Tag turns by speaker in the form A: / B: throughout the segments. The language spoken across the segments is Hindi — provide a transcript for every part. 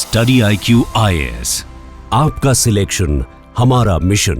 A: स्टडी IQ IAS, आपका सिलेक्शन हमारा मिशन।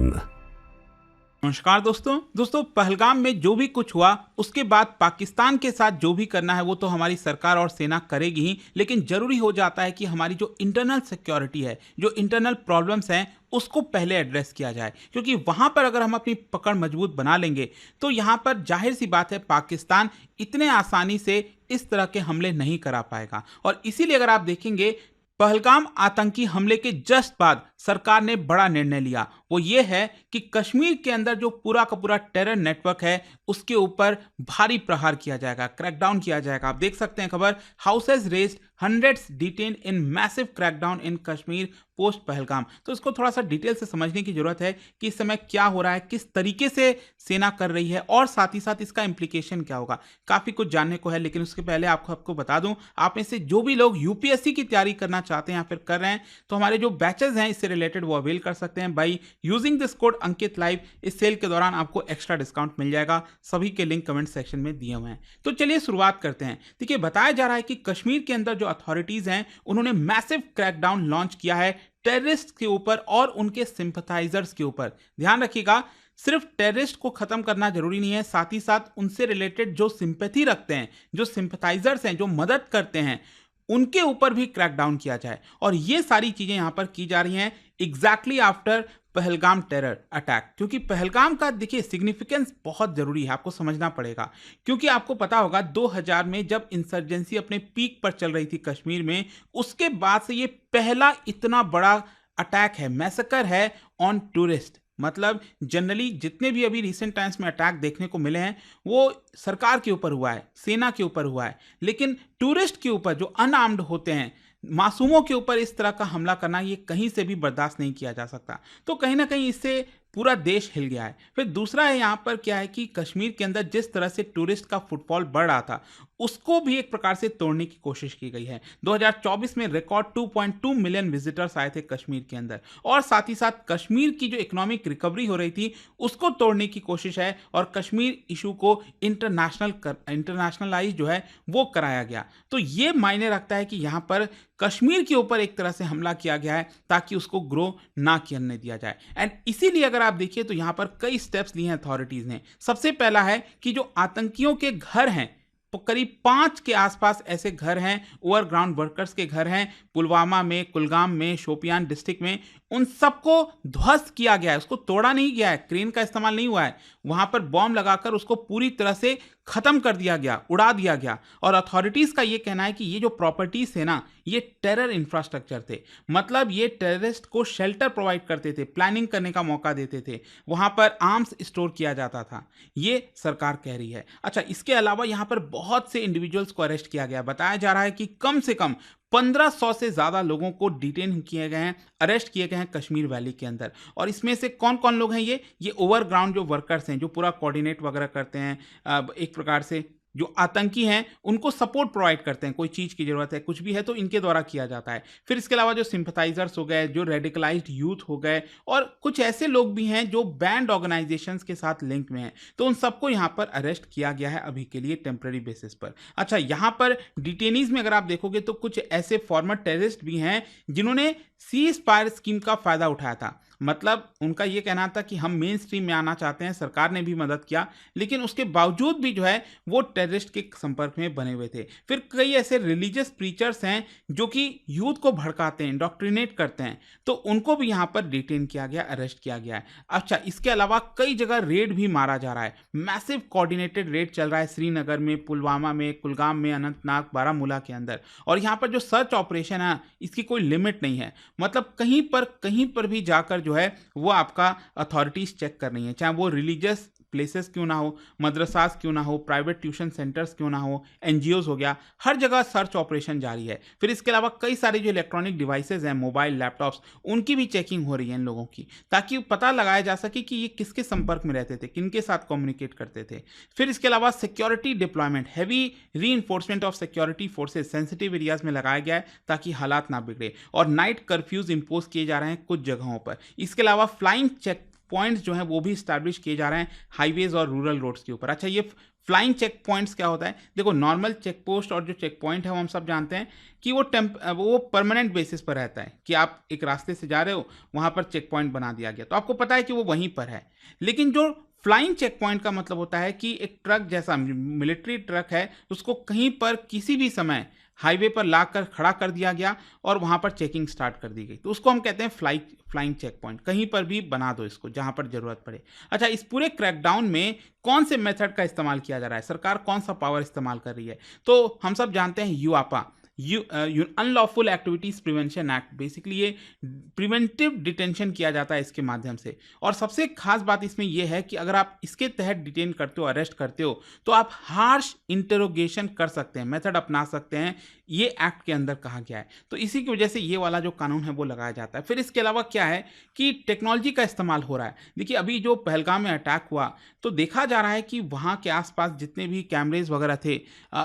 B: नमस्कार दोस्तों पहलगाम में जो भी कुछ हुआ उसके बाद पाकिस्तान के साथ जो भी करना है वो तो हमारी सरकार और सेना करेगी ही, लेकिन जरूरी हो जाता है कि हमारी जो इंटरनल सिक्योरिटी है, जो इंटरनल प्रॉब्लम्स हैं, उसको पहले एड्रेस किया जाए। क्योंकि वहां पर अगर हम अपनी पकड़ मजबूत बना लेंगे तो यहां पर जाहिर सी बात है पाकिस्तान इतने आसानी से इस तरह के हमले नहीं करा पाएगा। और इसीलिए अगर आप देखेंगे पहलगाम आतंकी हमले के जस्ट बाद सरकार ने बड़ा निर्णय लिया, वो ये है कि कश्मीर के अंदर जो पूरा का पूरा टेरर नेटवर्क है उसके ऊपर भारी प्रहार किया जाएगा, क्रैकडाउन किया जाएगा। आप देख सकते हैं खबर, house has raised hundreds detain in massive crackdown in Kashmir post Pahalgam. तो इसको थोड़ा सा डिटेल से समझने की जरूरत है कि इस समय क्या हो रहा है, किस तरीके से सेना कर रही है और साथ ही साथ इसका इंप्लीकेशन क्या होगा। काफी कुछ जानने को है, लेकिन उसके पहले आपको बता दूं, आप में से जो भी लोग यूपीएससी की तैयारी करना चाहते हैं या फिर कर रहे हैं तो हमारे जो बैचेस हैं इससे रिलेटेड वो अवेल कर सकते हैं by using this code Ankit live. इस सेल के दौरान आपको एक्स्ट्रा डिस्काउंट मिल जाएगा। सभी के लिंक कमेंट सेक्शन में दिए हुए हैं। तो चलिए शुरुआत करते हैं। देखिए, बताया जा रहा है कि कश्मीर के अंदर जो अथॉरिटीज हैं उन्होंने मैसिव क्रैकडाउन लॉन्च किया है टेररिस्ट के ऊपर और उनके सिंपथाइजर्स के ऊपर। ध्यान रखिएगा, सिर्फ टेररिस्ट को खत्म करना जरूरी नहीं है, साथ ही साथ उनसे रिलेटेड जो सिंपैथी रखते हैं, जो सिंपथाइजर्स हैं, जो मदद करते हैं, उनके ऊपर भी क्रैकडाउन किया जाए। और ये सारी चीजें यहां पर की जा रही हैं exactly after Pahalgam terror attack. क्योंकि पहलगाम का देखिए सिग्निफिकेंस बहुत जरूरी है, आपको समझना पड़ेगा। क्योंकि आपको पता होगा 2000 में जब इंसर्जेंसी अपने पीक पर चल रही थी कश्मीर में, उसके बाद से ये पहला इतना बड़ा अटैक है, मैसेकर है ऑन टूरिस्ट। मतलब जनरली जितने भी अभी रिसेंट टाइम्स में अटैक देखने को मिले हैं वो सरकार के ऊपर हुआ है, सेना के ऊपर हुआ है, लेकिन टूरिस्ट के ऊपर जो अनआर्म्ड होते हैं, मासूमों के ऊपर इस तरह का हमला करना ये कहीं से भी बर्दाश्त नहीं किया जा सकता। तो कहीं ना कहीं इससे पूरा देश हिल गया है। फिर दूसरा है यहाँ पर क्या है कि कश्मीर के अंदर जिस तरह से टूरिस्ट का फुटफॉल बढ़ रहा था उसको भी एक प्रकार से तोड़ने की कोशिश की गई है। 2024 में रिकॉर्ड 2.2 मिलियन विजिटर्स आए थे कश्मीर के अंदर। और साथ ही साथ कश्मीर की जो इकोनॉमिक रिकवरी हो रही थी उसको तोड़ने की कोशिश है और कश्मीर इशू को इंटरनेशनलाइज जो है वो कराया गया। तो ये मायने रखता है कि यहाँ पर कश्मीर के ऊपर एक तरह से हमला किया गया है ताकि उसको ग्रो ना करने दिया जाए। एंड इसीलिए अगर आप देखिए तो यहां पर कई स्टेप्स लिए हैं अथॉरिटीज ने। सबसे पहला है कि जो आतंकियों के घर हैं, तो करीब 5 के आसपास ऐसे घर हैं, ओवरग्राउंड वर्कर्स के घर हैं पुलवामा में, कुलगाम में, शोपियान डिस्ट्रिक्ट में, उन सबको ध्वस्त किया गया है। उसको तोड़ा नहीं गया है, क्रेन का इस्तेमाल नहीं हुआ है, वहां पर बॉम्ब लगाकर उसको पूरी तरह से खत्म कर दिया गया, उड़ा दिया गया। और अथॉरिटीज का यह कहना है कि ये जो प्रॉपर्टीज थे ना, ये टेरर इंफ्रास्ट्रक्चर थे। मतलब ये टेररिस्ट को शेल्टर प्रोवाइड करते थे, प्लानिंग करने का मौका देते थे, वहां पर आर्म्स स्टोर किया जाता था, ये सरकार कह रही है। अच्छा, इसके अलावा यहां पर बहुत से इंडिविजुअल्स को अरेस्ट किया गया। बताया जा रहा है कि कम से कम 1500 से ज्यादा लोगों को डिटेन किए गए हैं, अरेस्ट किए गए हैं कश्मीर वैली के अंदर। और इसमें से कौन कौन लोग हैं? ये ओवरग्राउंड जो वर्कर्स हैं, जो पूरा कोऑर्डिनेट वगैरह करते हैं, एक प्रकार से जो आतंकी हैं उनको सपोर्ट प्रोवाइड करते हैं, कोई चीज की जरूरत है, कुछ भी है तो इनके द्वारा किया जाता है। फिर इसके अलावा जो सिंपथाइजर्स हो गए, जो रेडिकलाइज्ड यूथ हो गए, और कुछ ऐसे लोग भी हैं जो बैंड ऑर्गेनाइजेशंस के साथ लिंक में हैं, तो उन सबको यहां पर अरेस्ट किया गया है अभी के लिए टेम्पररी बेसिस पर। अच्छा, यहां पर डिटेनीज में अगर आप देखोगे तो कुछ ऐसे फॉर्मर टेररिस्ट भी हैं जिन्होंने सीज फायर स्कीम का फायदा उठाया था। मतलब उनका यह कहना था कि हम मेन स्ट्रीम में आना चाहते हैं, सरकार ने भी मदद किया, लेकिन उसके बावजूद भी जो है वो टेररिस्ट के संपर्क में बने हुए थे। फिर कई ऐसे रिलीजियस प्रीचर्स हैं जो कि यूथ को भड़काते हैं, इंडोक्ट्रिनेट करते हैं, तो उनको भी यहां पर डिटेन किया गया, अरेस्ट किया गया है। अच्छा, इसके अलावा कई जगह रेड भी मारा जा रहा है, मैसिव कोऑर्डिनेटेड रेड चल रहा है श्रीनगर में, पुलवामा में, कुलगाम में, अनंतनाग, बारामूला के अंदर। और यहां पर जो सर्च ऑपरेशन है इसकी कोई लिमिट नहीं है। मतलब कहीं पर भी जाकर जो है वो आपका अथॉरिटीज चेक कर रही है, चाहे वो रिलीजियस प्लेसेस क्यों ना हो, मदरसास क्यों ना हो, प्राइवेट ट्यूशन सेंटर्स क्यों ना हो, एनजीओज हो गया, हर जगह सर्च ऑपरेशन जारी है। फिर इसके अलावा कई सारे जो इलेक्ट्रॉनिक डिवाइसेज हैं, मोबाइल, लैपटॉप्स, उनकी भी चेकिंग हो रही है इन लोगों की, ताकि पता लगाया जा सके कि ये किसके संपर्क में रहते थे, किनके साथ कम्युनिकेट करते थे। फिर इसके अलावा security deployment, heavy reinforcement of security forces sensitive areas में लगाया गया है ताकि हालात ना बिगड़े। और नाइट कर्फ्यूज इंपोज किए जा रहे हैं कुछ जगहों पर। इसके अलावा फ्लाइंग चेक पॉइंट्स जो हैं वो भी स्टैब्लिश किए जा रहे हैं हाईवेज और रूरल रोड्स के ऊपर। अच्छा, ये फ्लाइंग चेक पॉइंट्स क्या होता है? देखो, नॉर्मल चेक पोस्ट और जो चेक पॉइंट है वो हम सब जानते हैं कि वो परमानेंट बेसिस पर रहता है कि आप एक रास्ते से जा रहे हो, वहां पर चेक पॉइंट बना दिया गया तो आपको पता है कि वो वहीं पर है। लेकिन जो फ्लाइंग चेक पॉइंट का मतलब होता है कि एक ट्रक जैसा मिलिट्री ट्रक है, उसको कहीं पर किसी भी समय हाईवे पर लाकर खड़ा कर दिया गया और वहां पर चेकिंग स्टार्ट कर दी गई, तो उसको हम कहते हैं फ्लाइंग चेक पॉइंट। कहीं पर भी बना दो इसको जहां पर जरूरत पड़े। अच्छा, इस पूरे क्रैकडाउन में कौन से मेथड का इस्तेमाल किया जा रहा है, सरकार कौन सा पावर इस्तेमाल कर रही है? तो हम सब जानते हैं UAPA, unlawful activities prevention act. Basically ये प्रिवेंटिव डिटेंशन किया जाता है इसके माध्यम से। और सबसे खास बात इसमें यह है कि अगर आप इसके तहत डिटेन करते हो, अरेस्ट करते हो, तो आप हार्श इंटरोगेशन कर सकते हैं, मेथड अपना सकते हैं। ये एक्ट के अंदर कहा गया है, तो इसी की वजह से ये वाला जो कानून है वो लगाया जाता है। फिर इसके अलावा क्या है कि टेक्नोलॉजी का इस्तेमाल हो रहा है। देखिए, अभी जो पहलगाम में अटैक हुआ तो देखा जा रहा है कि वहाँ के आसपास जितने भी कैमरेज वगैरह थे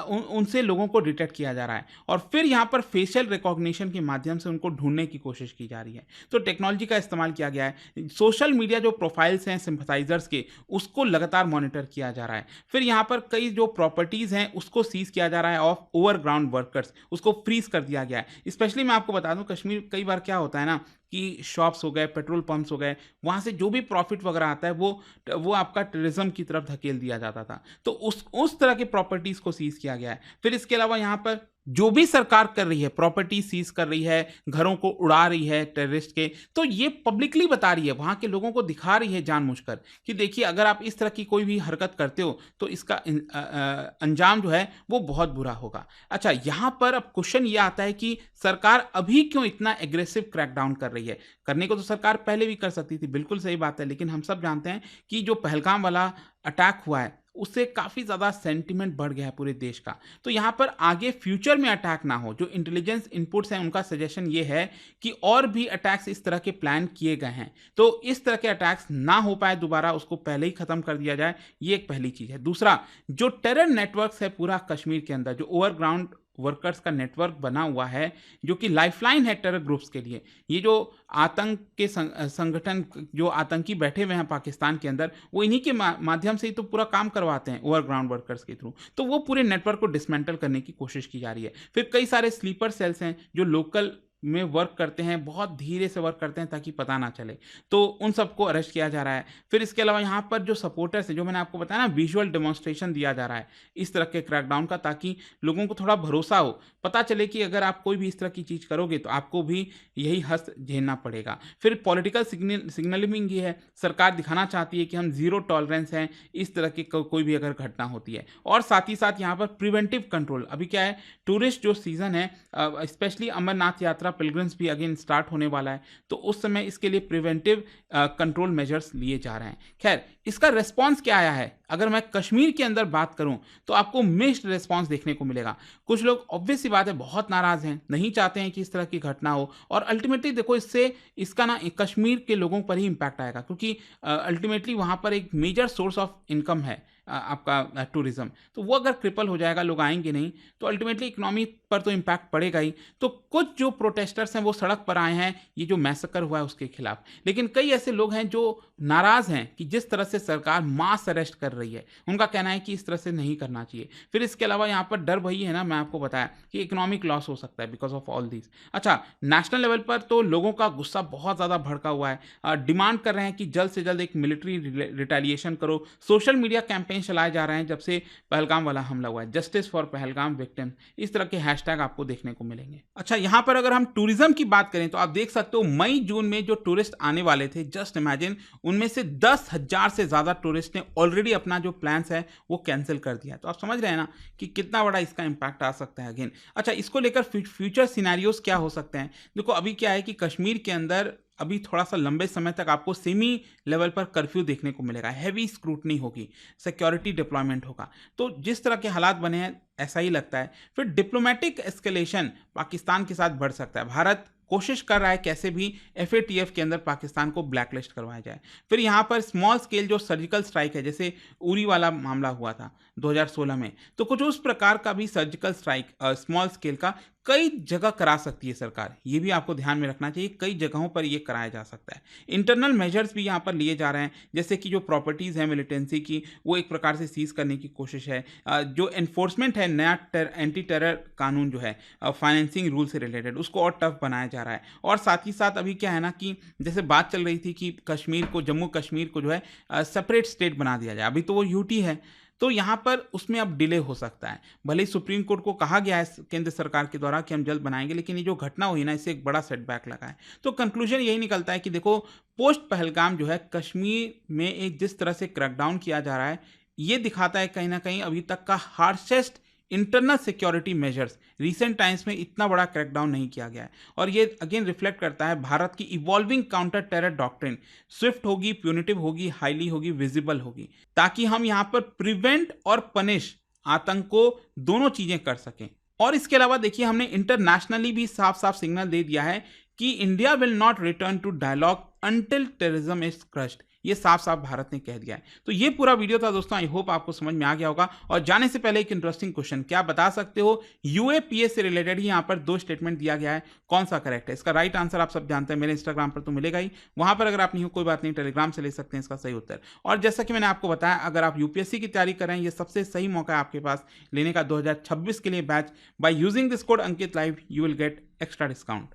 B: उनसे लोगों को डिटेक्ट किया जा रहा है और फिर यहाँ पर फेशियल रिकॉग्निशन के माध्यम से उनको ढूंढने की कोशिश की जा रही है। तो टेक्नोलॉजी का इस्तेमाल किया गया है। सोशल मीडिया जो प्रोफाइल्स हैं सिंपथाइजर्स के, उसको लगातार मॉनिटर किया जा रहा है। फिर यहाँ पर कई जो प्रॉपर्टीज़ हैं उसको सीज किया जा रहा है ऑफ ओवरग्राउंड वर्कर्स, उसको फ्रीज कर दिया गया है। स्पेशली मैं आपको बता दूं, कश्मीर कई बार क्या होता है ना कि शॉप्स हो गए, पेट्रोल पंप्स हो गए, वहाँ से जो भी प्रॉफिट वगैरह आता है वो आपका टूरिज्म की तरफ धकेल दिया जाता था। तो उस तरह की प्रॉपर्टीज़ को सीज किया गया है। फिर इसके अलावा यहाँ पर जो भी सरकार कर रही है, प्रॉपर्टी सीज कर रही है, घरों को उड़ा रही है टेररिस्ट के, तो ये पब्लिकली बता रही है, वहाँ के लोगों को दिखा रही है जानबूझकर कि देखिए, अगर आप इस तरह की कोई भी हरकत करते हो तो इसका अंजाम जो है वो बहुत बुरा होगा। अच्छा, यहाँ पर अब क्वेश्चन ये आता है कि सरकार अभी क्यों इतना एग्रेसिव क्रैकडाउन कर रही है? करने को तो सरकार पहले भी कर सकती थी, बिल्कुल सही बात है, लेकिन हम सब जानते हैं कि जो पहलगाम वाला अटैक हुआ है उससे काफ़ी ज़्यादा सेंटिमेंट बढ़ गया है पूरे देश का। तो यहाँ पर आगे फ्यूचर में अटैक ना हो, जो इंटेलिजेंस इनपुट्स हैं उनका सजेशन ये है कि और भी अटैक्स इस तरह के प्लान किए गए हैं, तो इस तरह के अटैक्स ना हो पाए दोबारा, उसको पहले ही ख़त्म कर दिया जाए। ये एक पहली चीज़ है। दूसरा, जो टेरर नेटवर्क्स है पूरा कश्मीर के अंदर, जो ओवरग्राउंड वर्कर्स का नेटवर्क बना हुआ है, जो कि लाइफलाइन है टेरर ग्रुप्स के लिए, ये जो आतंक के संगठन, जो आतंकी बैठे हुए हैं पाकिस्तान के अंदर, वो इन्हीं के माध्यम से ही तो पूरा काम करवाते हैं ओवरग्राउंड वर्कर्स के थ्रू। तो वो पूरे नेटवर्क को डिसमेंटल करने की कोशिश की जा रही है। फिर कई सारे स्लीपर सेल्स हैं जो लोकल में वर्क करते हैं, बहुत धीरे से वर्क करते हैं ताकि पता ना चले, तो उन सबको अरेस्ट किया जा रहा है। फिर इसके अलावा यहाँ पर जो सपोर्टर्स हैं, जो मैंने आपको बताया ना, विजुअल डेमोन्स्ट्रेशन दिया जा रहा है इस तरह के क्रैकडाउन का, ताकि लोगों को थोड़ा भरोसा हो, पता चले कि अगर आप कोई भी इस तरह की चीज़ करोगे तो आपको भी यही हस्त झेलना पड़ेगा। फिर पॉलिटिकल सिग्नलिंग ये है, सरकार दिखाना चाहती है कि हम जीरो टॉलरेंस हैं इस तरह की कोई भी अगर घटना होती है। और साथ ही साथ यहाँ पर प्रिवेंटिव कंट्रोल, अभी क्या है, टूरिस्ट जो सीज़न है, स्पेशली अमरनाथ यात्रा पिलग्रिम्स भी अगेन स्टार्ट होने वाला है, तो उस समय इसके लिए प्रिवेंटिव कंट्रोल मेजर्स लिए जा रहे हैं। खैर, इसका रिस्पांस क्या आया है? अगर मैं कश्मीर के अंदर बात करूं तो आपको मिक्स्ड रिस्पांस देखने को मिलेगा। कुछ लोग ऑब्वियस सी बात है बहुत नाराज हैं, नहीं चाहते हैं कि इस तरह की घटना हो, और अल्टीमेटली देखो, इसका ना कश्मीर के लोगों पर ही इंपैक्ट आएगा, क्योंकि अल्टीमेटली वहां पर एक मेजर सोर्स ऑफ इनकम है आपका टूरिज्म। तो वो अगर क्रिपल हो जाएगा, लोग आएंगे नहीं, तो अल्टीमेटली इकोनॉमी पर तो इम्पैक्ट पड़ेगा ही। तो कुछ जो प्रोटेस्टर्स हैं वो सड़क पर आए हैं ये जो मैसेकर हुआ है उसके खिलाफ, लेकिन कई ऐसे लोग हैं जो नाराज हैं कि जिस तरह से सरकार मास अरेस्ट कर रही है, उनका कहना है कि इस तरह से नहीं करना चाहिए। फिर इसके अलावा यहाँ पर डर वही है ना, मैं आपको बताया कि इकोनॉमिक लॉस हो सकता है बिकॉज ऑफ ऑल दिस। अच्छा, नेशनल लेवल पर तो लोगों का गुस्सा बहुत ज़्यादा भड़का हुआ है, डिमांड कर रहे हैं कि जल्द से जल्द एक मिलिट्री रिटेलिएशन करो। सोशल मीडिया कैंपेन चलाए जा रहे हैं जब से पहलगाम वाला हमला हुआ है, जस्टिस फॉर पहलगाम विक्टिम, इस तरह के हैशटैग आपको देखने को मिलेंगे। अच्छा, यहाँ पर अगर हम टूरिज्म की बात करें तो आप देख सकते हो मई जून में जो टूरिस्ट आने वाले थे, जस्ट इमेजिन, उनमें से 10,000 से ज़्यादा टूरिस्ट ने ऑलरेडी अपना जो प्लान्स है वो कैंसिल कर दिया। तो आप समझ रहे हैं ना कि कितना बड़ा इसका इंपैक्ट आ सकता है अगेन। अच्छा, इसको लेकर फ्यूचर सिनेरियोज क्या हो सकते हैं? देखो, अभी क्या है कि कश्मीर के अंदर अभी थोड़ा सा लंबे समय तक आपको सेमी लेवल पर कर्फ्यू देखने को मिलेगा, हैवी स्क्रूटनी होगी, सिक्योरिटी डिप्लॉयमेंट होगा। तो जिस तरह के हालात बने हैं ऐसा ही लगता है। फिर डिप्लोमेटिक एस्केलेशन पाकिस्तान के साथ बढ़ सकता है। भारत कोशिश कर रहा है कैसे भी FATF के अंदर पाकिस्तान को ब्लैकलिस्ट करवाया जाए। फिर यहाँ पर स्मॉल स्केल जो सर्जिकल स्ट्राइक है, जैसे उरी वाला मामला हुआ था 2016 में, तो कुछ उस प्रकार का भी सर्जिकल स्ट्राइक स्मॉल स्केल का कई जगह करा सकती है सरकार, ये भी आपको ध्यान में रखना चाहिए, कई जगहों पर ये कराया जा सकता है। इंटरनल मेजर्स भी यहाँ पर लिए जा रहे हैं, जैसे कि जो प्रॉपर्टीज़ है मिलिटेंसी की, वो एक प्रकार से सीज़ करने की कोशिश है। जो एनफोर्समेंट है, नया एंटी टेरर कानून जो है फाइनेंसिंग रूल से रिलेटेड, उसको और टफ बनाया जा रहा है। और साथ ही साथ अभी क्या है ना कि जैसे बात चल रही थी कि कश्मीर को, जम्मू कश्मीर को जो है सेपरेट स्टेट बना दिया जाए, अभी तो वो यूटी है, तो यहाँ पर उसमें अब डिले हो सकता है। भले ही सुप्रीम कोर्ट को कहा गया है केंद्र सरकार के द्वारा कि हम जल्द बनाएंगे, लेकिन ये जो घटना हुई ना, इससे एक बड़ा सेटबैक लगा है। तो कंक्लूजन यही निकलता है कि देखो, पोस्ट पहलगाम जो है कश्मीर में एक जिस तरह से क्रैकडाउन किया जा रहा है, ये दिखाता है कहीं ना कहीं अभी तक का harshest internal security measures, recent times में इतना बड़ा क्रैकडाउन नहीं किया गया है। और ये अगेन रिफ्लेक्ट करता है भारत की evolving counter terror doctrine, Swift होगी, प्यूनिटिव होगी, हाईली होगी, विजिबल होगी, ताकि हम यहाँ पर प्रिवेंट और पनिश आतंक को दोनों चीजें कर सकें। और इसके अलावा देखिए, हमने इंटरनेशनली भी साफ साफ सिग्नल दे दिया है कि India will not return to dialogue until terrorism is crushed, ये साफ साफ भारत ने कह दिया है। तो ये पूरा वीडियो था दोस्तों, आई होप आपको समझ में आ गया होगा। और जाने से पहले एक इंटरेस्टिंग क्वेश्चन, क्या आप बता सकते हो यूएपीए से रिलेटेड ही यहाँ पर 2 स्टेटमेंट दिया गया है, कौन सा करेक्ट है? इसका राइट आंसर आप सब जानते हैं, मेरे इंस्टाग्राम पर तो मिलेगा ही, वहां पर अगर आप नहीं हो कोई बात नहीं, टेलीग्राम से ले सकते हैं इसका सही उत्तर। और जैसा कि मैंने आपको बताया, अगर आप यूपीएससी की तैयारी कर रहे हैं, ये सबसे सही मौका है आपके पास लेने का 2026 के लिए batch. By using this code Ankit live you will get extra discount.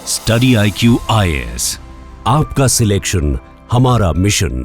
A: Study IQ IAS, आपका सिलेक्शन हमारा मिशन।